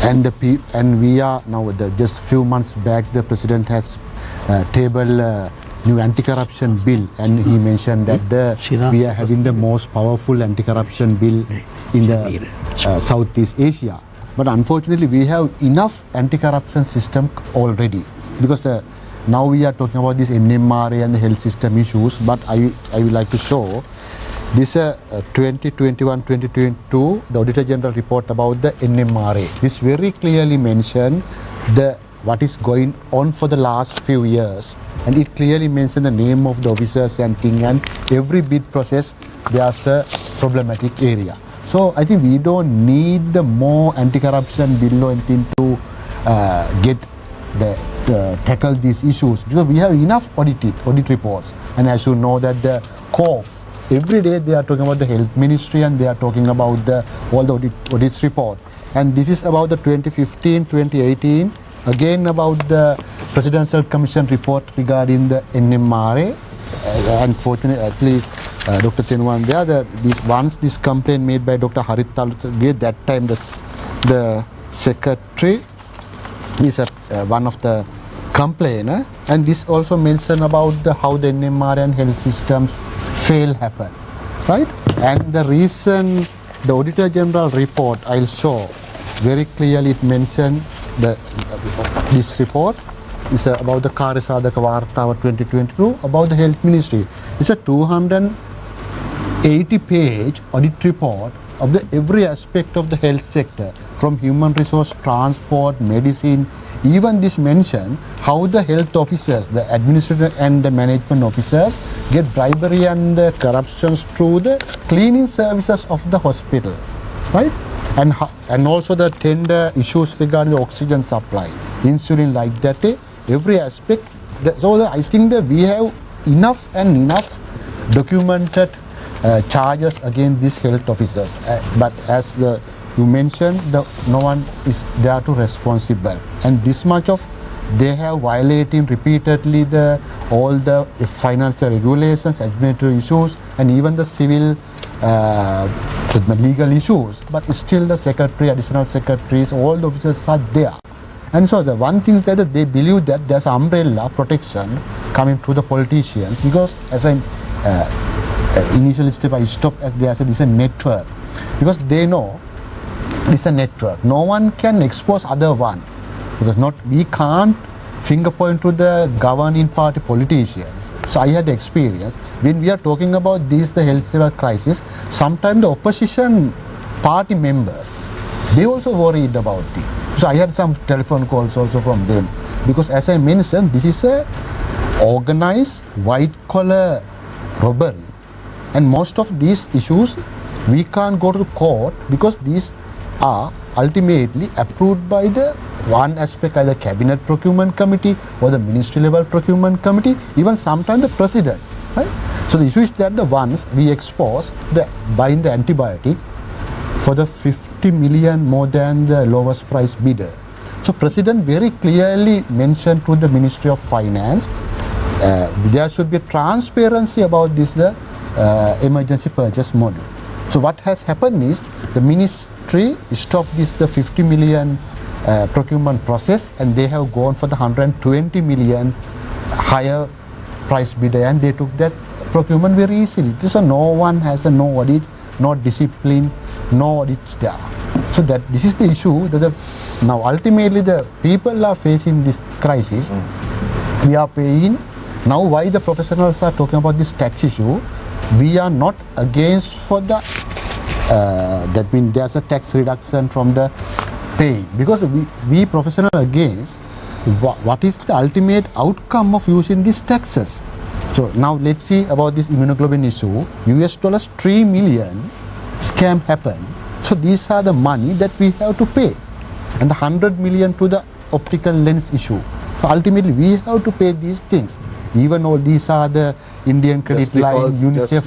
and we are now, just few months back, the president has tabled new anti-corruption bill, and he mentioned that we are having the most powerful anti-corruption bill in the Southeast Asia. But unfortunately, we have enough anti-corruption system already, because now we are talking about this NMRA and the health system issues. But I would like to show this 2021-2022, the Auditor General report about the NMRA. This very clearly mentioned what is going on for the last few years, and it clearly mentioned the name of the officers and thing, and every bid process there's a problematic area. So I think we don't need the more anti-corruption bill or anything to tackle these issues, because we have enough audit reports. And as you know that the CORE, every day they are talking about the health ministry, and they are talking about all the audits report. And this is about the 2015-2018, again about the Presidential Commission report regarding the NMRA. Unfortunately, Dr. Tenuwan there, once this complaint made by Dr. Harit Taluge, that time the secretary is one of the complainer, and this also mentioned about how the NMRA and health systems fail happen, right? And the reason the Auditor General report, I'll show very clearly, it mentioned this report is about the Karyasadaka Vartawa 2022 about the health ministry. It's a 280-page audit report of every aspect of the health sector, from human resource, transport, medicine. Even this mention how the health officers, the administrator and the management officers get bribery and corruptions through the cleaning services of the hospitals, right? And also the tender issues regarding the oxygen supply, insulin, like that, every aspect. So I think that we have enough documented charges against these health officers. But as you mentioned, no one is there to responsible. And this much of they have violating repeatedly all the financial regulations, administrative issues, and even the civil legal issues. But still the secretary, additional secretaries, all the officers are there. And so the one thing is that they believe that there's umbrella protection coming to the politicians, because as I initially I stopped as they said it's a network, because they know it's a network. No one can expose other one, because we can't finger point to the governing party politicians. So I had experience when we are talking about the health service crisis. Sometimes the opposition party members, they also worried about it. So I had some telephone calls also from them, because as I mentioned, this is a organized white collar robbery, and most of these issues we can't go to the court, because these are ultimately approved by the one aspect, either cabinet procurement committee or the ministry level procurement committee, even sometimes the president, right? So the issue is that the ones we expose buying the antibiotic for the 50 million more than the lowest price bidder. So president very clearly mentioned to the Ministry of Finance there should be transparency about this emergency purchase model. So what has happened is the ministry stopped the 50 million procurement process, and they have gone for the 120 million higher price bidder, and they took that procurement very easily. So no one has no audit, no discipline, no audit there. So this is the issue that now ultimately the people are facing this crisis. We are paying. Now why the professionals are talking about this tax issue? We are not against for that means there's a tax reduction from the pay, because we professional against what is the ultimate outcome of using these taxes. So now let's see about this immunoglobulin issue. $3 million scam happened. So these are the money that we have to pay, and the 100 million to the optical lens issue. So ultimately we have to pay these things. Even all these are the Indian Credit Line, UNICEF